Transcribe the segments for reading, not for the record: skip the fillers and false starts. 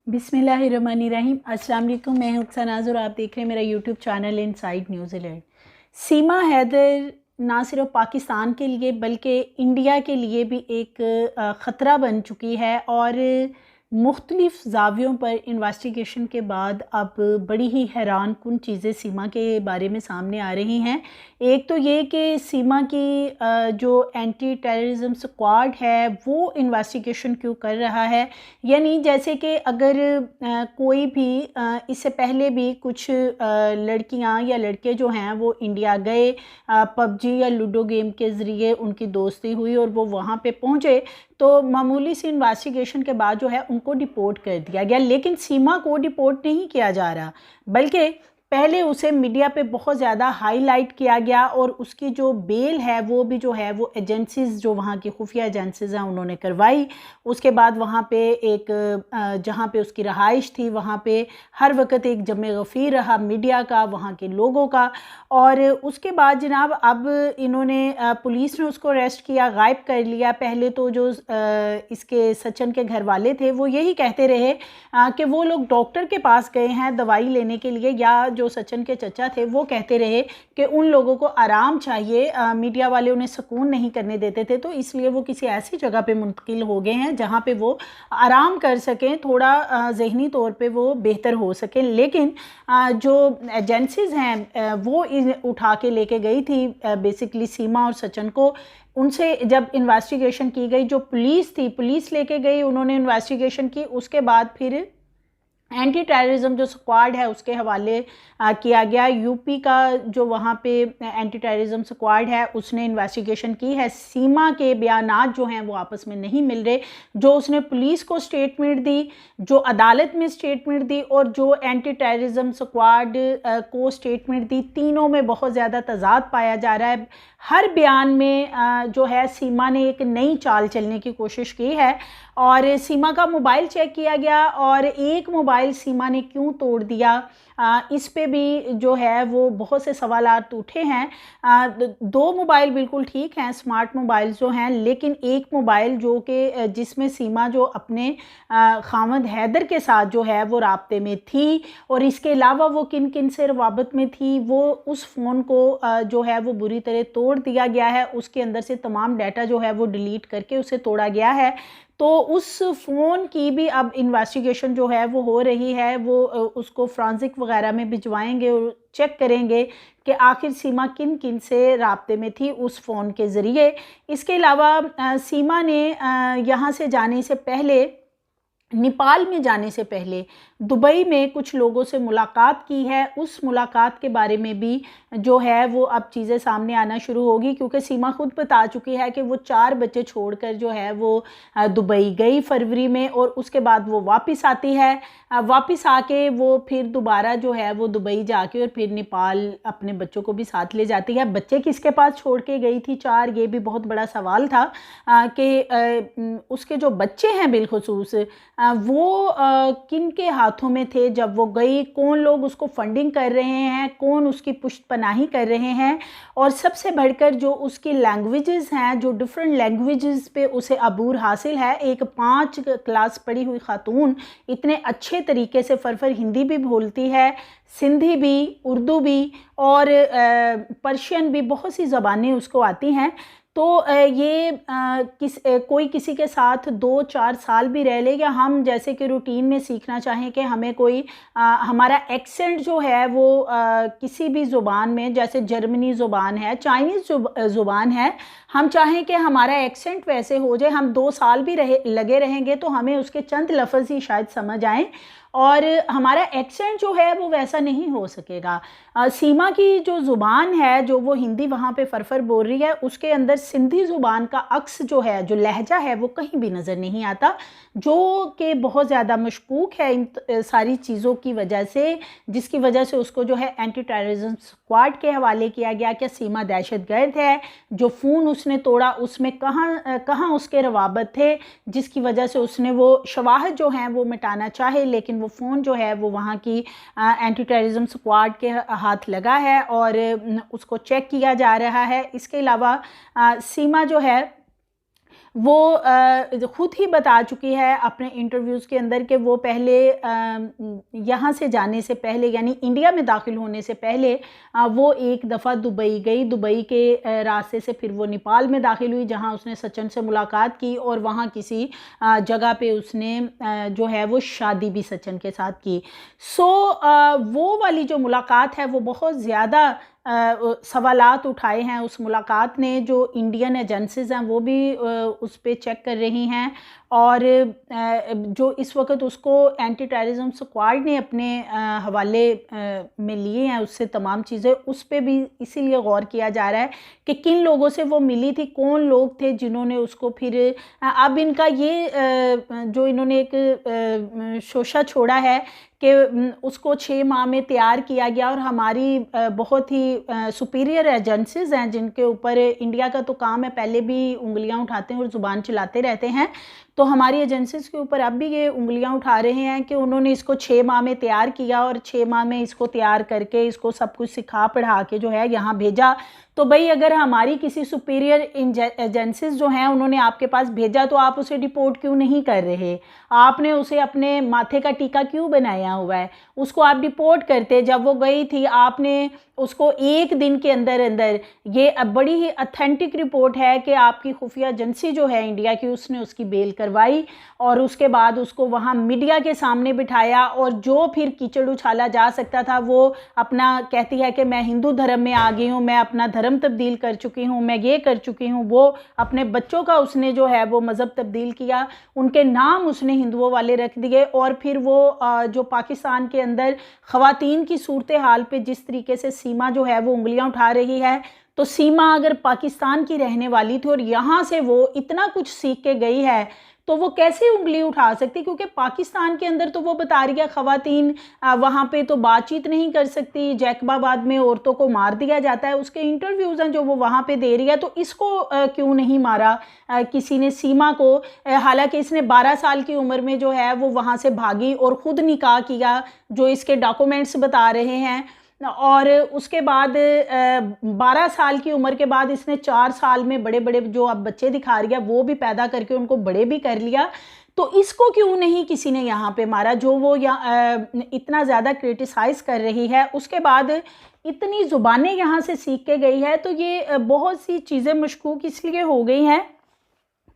बिस्मिल्लाहिर्रहमानिर्रहीम। अस्सलाम वालेकुम। मैं हूं सनाज़ और आप देख रहे हैं मेरा यूट्यूब चैनल इनसाइड न्यूज़ीलैंड। सीमा हैदर ना सिर्फ पाकिस्तान के लिए बल्कि इंडिया के लिए भी एक ख़तरा बन चुकी है और मुख्तलिफ़ ज़ावियों पर इन्वेस्टिगेशन के बाद अब बड़ी ही हैरान कुन चीज़ें सीमा के बारे में सामने आ रही हैं। एक तो ये कि सीमा की जो एंटी टेररिज्म स्क्वाड है वो इन्वेस्टिगेशन क्यों कर रहा है, यानी जैसे कि अगर कोई भी इससे पहले भी कुछ लड़कियां या लड़के जो हैं वो इंडिया गए, पबजी या लूडो गेम के ज़रिए उनकी दोस्ती हुई और वो वहाँ पे पहुँचे, तो मामूली सी इन्वेस्टिगेशन के बाद जो है उनको डिपोर्ट कर दिया गया। लेकिन सीमा को डिपोर्ट नहीं किया जा रहा, बल्कि पहले उसे मीडिया पे बहुत ज़्यादा हाईलाइट किया गया और उसकी जो बेल है वो भी जो है वो एजेंसीज़, जो वहाँ की खुफिया एजेंसीज़ हैं, उन्होंने करवाई। उसके बाद वहाँ पे एक जहाँ पे उसकी रहाइश थी वहाँ पे हर वक्त एक जमे गफ़ीर रहा मीडिया का, वहाँ के लोगों का। और उसके बाद जनाब अब इन्होंने पुलिस ने उसको अरेस्ट किया, गायब कर लिया। पहले तो जो इसके सचिन के घर वाले थे वो यही कहते रहे कि वो लोग डॉक्टर के पास गए हैं दवाई लेने के लिए, या जो सचिन के चचा थे वो कहते रहे कि उन लोगों को आराम चाहिए, मीडिया वाले उन्हें सुकून नहीं करने देते थे, तो इसलिए वो किसी ऐसी जगह पे मुंतकिल हो गए हैं जहाँ पे वो आराम कर सकें, थोड़ा ज़हनी तौर पे वो बेहतर हो सकें। लेकिन जो एजेंसीज़ हैं वो उठा के लेके गई थी बेसिकली सीमा और सचिन को। उनसे जब इन्वेस्टिगेशन की गई, जो पुलिस थी, पुलिस लेके गई, उन्होंने इन्वेस्टिगेशन की। उसके बाद फिर एंटी टेररिज्म जो स्क्वाड है उसके हवाले किया गया। यूपी का जो वहाँ पे एंटी टेररिज्म स्क्वाड है उसने इन्वेस्टिगेशन की है। सीमा के बयानात जो हैं वो आपस में नहीं मिल रहे। जो उसने पुलिस को स्टेटमेंट दी, जो अदालत में स्टेटमेंट दी और जो एंटी टेररिज्म स्क्वाड को स्टेटमेंट दी, तीनों में बहुत ज़्यादा तज़ाद पाया जा रहा है। हर बयान में जो है सीमा ने एक नई चाल चलने की कोशिश की है। और सीमा का मोबाइल चेक किया गया और एक मोबाइल सीमा ने क्यों तोड़ दिया, इस पे भी जो है वो बहुत से सवालात उठे हैं। दो मोबाइल बिल्कुल ठीक हैं, स्मार्ट मोबाइल जो हैं, लेकिन एक मोबाइल जो कि जिसमें सीमा जो अपने खामद हैदर के साथ जो है वो राब्ते में थी और इसके अलावा वो किन किन से रवाबत में थी, वो उस फ़ोन को जो है वो बुरी तरह तोड़ दिया गया है। उसके अंदर से तमाम डाटा जो है वो डिलीट करके उसे तोड़ा गया है। तो उस फ़ोन की भी अब इन्वेस्टिगेशन जो है वो हो रही है। वो उसको फ्रांसिक वगैरह में भिजवाएंगे और चेक करेंगे कि आखिर सीमा किन किन से राब्ते में थी उस फ़ोन के ज़रिए। इसके अलावा सीमा ने यहाँ से जाने से पहले, नेपाल में जाने से पहले दुबई में कुछ लोगों से मुलाकात की है। उस मुलाकात के बारे में भी जो है वो अब चीज़ें सामने आना शुरू होगी, क्योंकि सीमा खुद बता चुकी है कि वो 4 बच्चे छोड़कर जो है वो दुबई गई फरवरी में और उसके बाद वो वापस आती है। वापस आके वो फिर दोबारा जो है वो दुबई जाके और फिर नेपाल अपने बच्चों को भी साथ ले जाती है। बच्चे किसके पास छोड़ के गई थी 4, ये भी बहुत बड़ा सवाल था कि उसके जो बच्चे हैं बिलखुसूस वो किन के हाथों में थे जब वो गई, कौन लोग उसको फंडिंग कर रहे हैं, कौन उसकी पुष्टपनाही कर रहे हैं, और सबसे बढ़कर जो उसकी लैंग्वेजेस हैं, जो डिफरेंट लैंग्वेजेस पे उसे अबूर हासिल है। एक 5 क्लास पढ़ी हुई खातून इतने अच्छे तरीके से फरफर हिंदी भी बोलती है, सिंधी भी, उर्दू भी और पर्शियन भी, बहुत सी ज़बानें उसको आती हैं। तो ये कोई किसी के साथ 2-4 साल भी रह ले, या हम जैसे कि रूटीन में सीखना चाहें कि हमें कोई हमारा एक्सेंट जो है वो किसी भी ज़ुबान में, जैसे जर्मनी ज़ुबान है, चाइनीज़ ज़ुबान है, हम चाहें कि हमारा एक्सेंट वैसे हो जाए, हम 2 साल भी लगे रहेंगे तो हमें उसके चंद लफ्ज़ ही शायद समझ आएँ और हमारा एक्सेंट जो है वो वैसा नहीं हो सकेगा। सीमा की जो ज़ुबान है, जो वो हिंदी वहाँ पे फरफर बोल रही है, उसके अंदर सिंधी ज़ुबान का अक्स जो है, जो लहजा है, वो कहीं भी नज़र नहीं आता, जो कि बहुत ज़्यादा मशकूक है इन सारी चीज़ों की वजह से, जिसकी वजह से उसको जो है एंटी टेररिज्म स्क्वाड के हवाले किया गया। क्या सीमा दहशतगर्द है? जो फ़ोन उसने तोड़ा उसमें कहाँ उसके रवाबत थे, जिसकी वजह से उसने वो शवाहद जो हैं वो मिटाना चाहे, लेकिन वो फ़ोन जो है वो वहाँ की एंटी टेररिज्म स्क्वाड के हाथ लगा है और उसको चेक किया जा रहा है। इसके अलावा सीमा जो है वो ख़ुद ही बता चुकी है अपने इंटरव्यूज़ के अंदर कि वो पहले यहाँ से जाने से पहले, यानी इंडिया में दाखिल होने से पहले वो एक दफ़ा दुबई गई। दुबई के रास्ते से फिर वो नेपाल में दाखिल हुई, जहाँ उसने सचिन से मुलाकात की और वहाँ किसी जगह पे उसने जो है वो शादी भी सचिन के साथ की। वो वाली जो मुलाकात है वो बहुत ज़्यादा सवालात उठाए हैं उस मुलाकात ने। जो इंडियन एजेंसीज़ हैं वो भी उस पे चेक कर रही हैं, और जो इस वक्त उसको एंटी टेररिज्म स्क्वाड ने अपने हवाले में लिए हैं, उससे तमाम चीज़ें उस पे भी इसीलिए गौर किया जा रहा है कि किन लोगों से वो मिली थी, कौन लोग थे जिन्होंने उसको फिर अब इनका ये जो इन्होंने एक शोशा छोड़ा है कि उसको 6 माह में तैयार किया गया, और हमारी बहुत ही सुपीरियर एजेंसीज़ हैं जिनके ऊपर इंडिया का तो काम है पहले भी उंगलियां उठाते हैं और ज़ुबान चलाते रहते हैं, तो हमारी एजेंसीज़ के ऊपर अब भी ये उंगलियां उठा रहे हैं कि उन्होंने इसको 6 माह में तैयार किया और 6 माह में इसको तैयार करके इसको सब कुछ सिखा पढ़ा के जो है यहाँ भेजा। तो भाई अगर हमारी किसी सुपीरियर एजेंसीज जो हैं उन्होंने आपके पास भेजा तो आप उसे डिपोर्ट क्यों नहीं कर रहे? आपने उसे अपने माथे का टीका क्यों बनाया हुआ है? उसको आप डिपोर्ट करते। जब वो गई थी आपने उसको 1 दिन के अंदर अंदर, ये बड़ी ही ऑथेंटिक रिपोर्ट है कि आपकी खुफिया एजेंसी जो है इंडिया की, उसने उसकी बेल करवाई और उसके बाद उसको वहाँ मीडिया के सामने बिठाया, और जो फिर कीचड़ उछाला जा सकता था वो अपना कहती है कि मैं हिंदू धर्म में आ गई हूँ, मैं अपना धर्म तब्दील कर चुकी हूँ, मैं ये कर चुकी हूँ। वो अपने बच्चों का उसने जो है वो मज़हब तब्दील किया, उनके नाम उसने हिंदुओं वाले रख दिए, और फिर वो जो पाकिस्तान के अंदर ख़वातीन की सूरत हाल पे जिस तरीके से सीमा जो है वो उंगलियां उठा रही है, तो सीमा अगर पाकिस्तान की रहने वाली थी और यहाँ से वो इतना कुछ सीख के गई है तो वो कैसे उंगली उठा सकती? क्योंकि पाकिस्तान के अंदर तो वो बता रही है ख़वातीन वहाँ पे तो बातचीत नहीं कर सकती, जैकबाबाद में औरतों को मार दिया जाता है, उसके इंटरव्यूज़ हैं जो वो वहाँ पे दे रही है। तो इसको क्यों नहीं मारा किसी ने सीमा को? हालांकि इसने 12 साल की उम्र में जो है वो वहाँ से भागी और ख़ुद निकाह किया, जो इसके डॉक्यूमेंट्स बता रहे हैं, और उसके बाद 12 साल की उम्र के बाद इसने 4 साल में बड़े बड़े जो अब बच्चे दिखा रही है वो भी पैदा करके उनको बड़े भी कर लिया। तो इसको क्यों नहीं किसी ने यहाँ पे मारा, जो वो इतना ज़्यादा क्रिटिसाइज़ कर रही है? उसके बाद इतनी ज़ुबानें यहाँ से सीख के गई है, तो ये बहुत सी चीज़ें मशकूक इसलिए हो गई हैं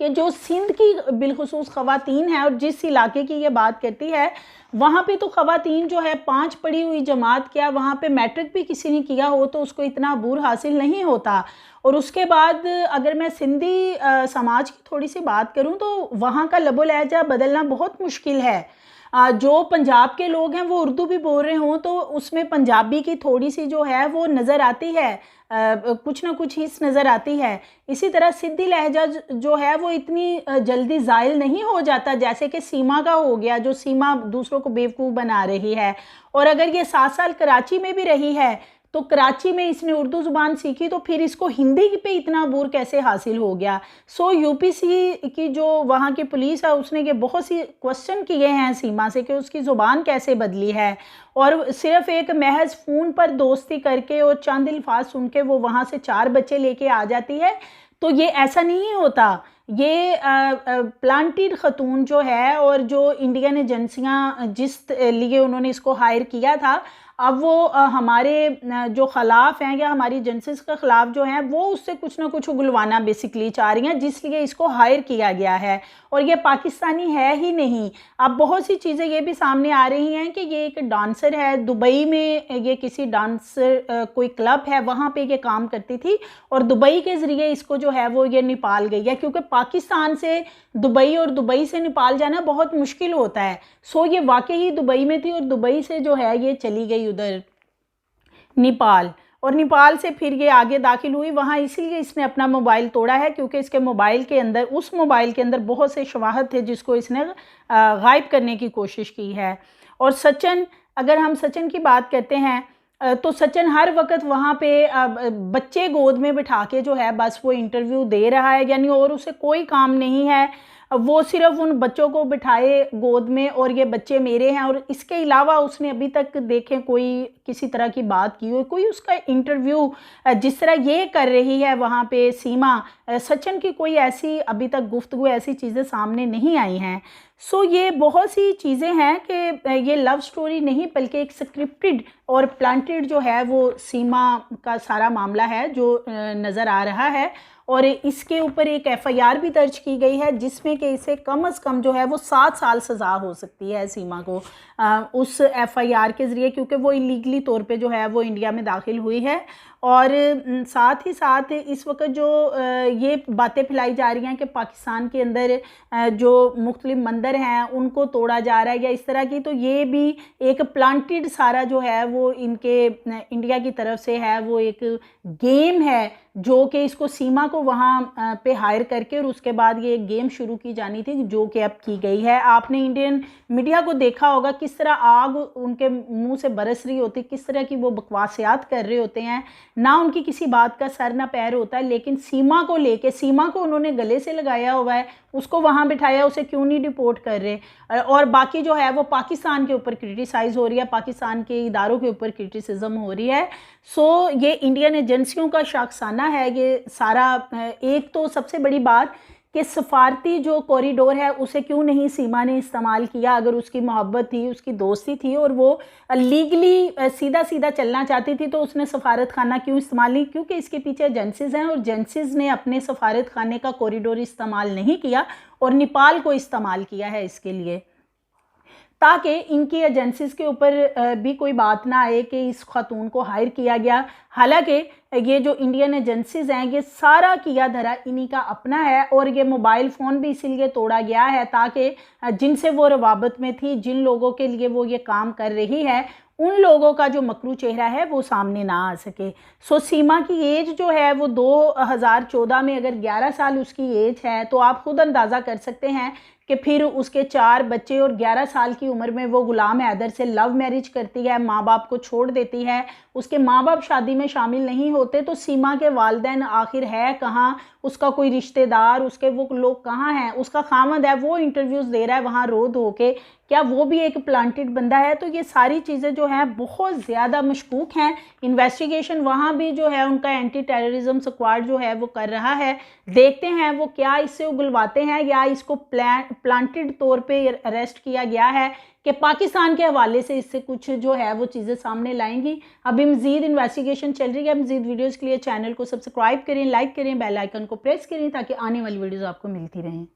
कि जो सिंध की बिलखुसूस ख़वातीन है और जिस इलाके की ये बात करती है वहाँ पे तो ख़वातीन जो है 5 पढ़ी हुई जमात, क्या वहाँ पे मैट्रिक भी किसी ने किया हो तो उसको इतना अबूर हासिल नहीं होता। और उसके बाद अगर मैं सिंधी समाज की थोड़ी सी बात करूँ तो वहाँ का लबो लहजा बदलना बहुत मुश्किल है। जो पंजाब के लोग हैं वो उर्दू भी बोल रहे हों तो उसमें पंजाबी की थोड़ी सी जो है वो नज़र आती है, कुछ ना कुछ हिस्स नज़र आती है। इसी तरह सिंधी लहजा जो है वो इतनी जल्दी ज़ाइल नहीं हो जाता जैसे कि सीमा का हो गया, जो सीमा दूसरों को बेवकूफ़ बना रही है। और अगर ये 7 साल कराची में भी रही है तो कराची में इसने उर्दू ज़ुबान सीखी, तो फिर इसको हिंदी पे इतना अबूर कैसे हासिल हो गया? यूपीसी की जो वहाँ की पुलिस है उसने ये बहुत सी क्वेश्चन किए हैं सीमा से कि उसकी ज़ुबान कैसे बदली है, और सिर्फ एक महज फ़ोन पर दोस्ती करके और चंद अल्फाज सुन के वो वहाँ से 4 बच्चे लेके आ जाती है। तो ये ऐसा नहीं होता। ये प्लांटेड खतून जो है और जो इंडियन एजेंसियाँ जिस लिए उन्होंने इसको हायर किया था, अब वो हमारे जो ख़िलाफ़ हैं या हमारी एजेंसीज़ के ख़िलाफ़ जो हैं वो उससे कुछ ना कुछ उगलवाना बेसिकली चाह रही हैं, जिसलिए इसको हायर किया गया है। और ये पाकिस्तानी है ही नहीं। अब बहुत सी चीज़ें ये भी सामने आ रही हैं कि ये एक डांसर है, दुबई में ये किसी डांसर कोई क्लब है वहाँ पे ये काम करती थी, और दुबई के ज़रिए इसको जो है वो ये नेपाल गई है, क्योंकि पाकिस्तान से दुबई और दुबई से नेपाल जाना बहुत मुश्किल होता है। ये वाकई ही दुबई में थी और दुबई से जो है ये चली गई उधर नेपाल, और नेपाल से फिर ये आगे दाखिल हुई वहाँ। इसीलिए इसने अपना मोबाइल तोड़ा है क्योंकि इसके मोबाइल के अंदर, उस मोबाइल के अंदर बहुत से शवाहद थे जिसको इसने गायब करने की कोशिश की है। और सचिन, अगर हम सचिन की बात करते हैं तो सचिन हर वक्त वहाँ पे बच्चे गोद में बिठा के जो है बस वो इंटरव्यू दे रहा है, यानी और उसे कोई काम नहीं है। वो सिर्फ उन बच्चों को बिठाए गोद में और ये बच्चे मेरे हैं, और इसके अलावा उसने अभी तक देखें कोई किसी तरह की बात की हो, कोई उसका इंटरव्यू जिस तरह ये कर रही है वहाँ पे सीमा, सचिन की कोई ऐसी अभी तक गुफ्तगू, ऐसी चीज़ें सामने नहीं आई हैं। सो ये बहुत सी चीज़ें हैं कि ये लव स्टोरी नहीं बल्कि एक स्क्रिप्टेड और प्लांटेड जो है वो सीमा का सारा मामला है जो नज़र आ रहा है। और इसके ऊपर एक एफआईआर भी दर्ज की गई है जिसमें कि इसे कम से कम जो है वो 7 साल सज़ा हो सकती है सीमा को उस एफआईआर के ज़रिए, क्योंकि वो इलीगली तौर पे जो है वो इंडिया में दाखिल हुई है। और साथ ही साथ इस वक्त जो ये बातें फैलाई जा रही हैं कि पाकिस्तान के अंदर जो मुख्तलिफ मंदिर हैं उनको तोड़ा जा रहा है या इस तरह की, तो ये भी एक प्लांटेड सारा जो है वो इनके इंडिया की तरफ से है, वो एक गेम है जो कि इसको सीमा को वहाँ पे हायर करके और उसके बाद ये गेम शुरू की जानी थी जो कि अब की गई है। आपने इंडियन मीडिया को देखा होगा किस तरह आग उनके मुंह से बरस रही होती, किस तरह की वो बकवासियात कर रहे होते हैं, ना उनकी किसी बात का सर ना पैर होता है, लेकिन सीमा को लेके, सीमा को उन्होंने गले से लगाया हुआ है, उसको वहाँ बिठाया, उसे क्यों नहीं डिपोर्ट कर रहे। और बाकी जो है वो पाकिस्तान के ऊपर क्रिटिसाइज़ हो रही है, पाकिस्तान के इदारों के ऊपर क्रिटिसिज्म हो रही है। सो ये इंडियन एजेंसियों का शाखसाना है ये सारा। एक तो सबसे बड़ी बात कि सफारती जो कॉरिडोर है उसे क्यों नहीं सीमा ने इस्तेमाल किया, अगर उसकी मोहब्बत थी, उसकी दोस्ती थी और वो लीगली सीधा सीधा चलना चाहती थी तो उसने सफारत खाना क्यों इस्तेमाल नहीं, क्योंकि इसके पीछे एजेंसीज़ हैं और एजेंसीज़ ने अपने सफारत खाने का कॉरिडोर इस्तेमाल नहीं किया और नेपाल को इस्तेमाल किया है इसके लिए, ताकि इनकी एजेंसीज़ के ऊपर भी कोई बात ना आए कि इस खातून को हायर किया गया। हालांकि ये जो इंडियन एजेंसीज़ हैं ये सारा किया धरा इन्हीं का अपना है और ये मोबाइल फ़ोन भी इसीलिए तोड़ा गया है ताकि जिनसे वो रवाबत में थी, जिन लोगों के लिए वो ये काम कर रही है, उन लोगों का जो मकरू चेहरा है वो सामने ना आ सके। सो सीमा की एज जो है वो 2014 में अगर 11 साल उसकी एज है तो आप खुद अंदाज़ा कर सकते हैं कि फिर उसके 4 बच्चे और 11 साल की उम्र में वो गुलाम हैदर से लव मैरिज करती है, माँ बाप को छोड़ देती है, उसके माँ बाप शादी में शामिल नहीं होते, तो सीमा के वालिदैन आखिर है कहाँ, उसका कोई रिश्तेदार, उसके वो लोग कहाँ हैं, उसका खामद है वो इंटरव्यूज़ दे रहा है वहाँ रो धो के, क्या वो भी एक प्लांटेड बंदा है। तो ये सारी चीज़ें जो हैं बहुत ज़्यादा मशकूक हैं। इन्वेस्टिगेशन वहाँ भी जो है उनका एंटी टेररिज्म स्क्वाड जो है वो कर रहा है, देखते हैं वो क्या इससे उगलवाते हैं या इसको प्लांटेड तौर पे अरेस्ट किया गया है कि पाकिस्तान के हवाले से इससे कुछ जो है वो चीज़ें सामने लाएंगी। अभी मज़ीद इन्वेस्टिगेशन चल रही है। मज़ीद वीडियोज़ के लिए चैनल को सब्सक्राइब करें, लाइक करें, बेल आइकन को प्रेस करें ताकि आने वाली वीडियोज़ आपको मिलती रहें।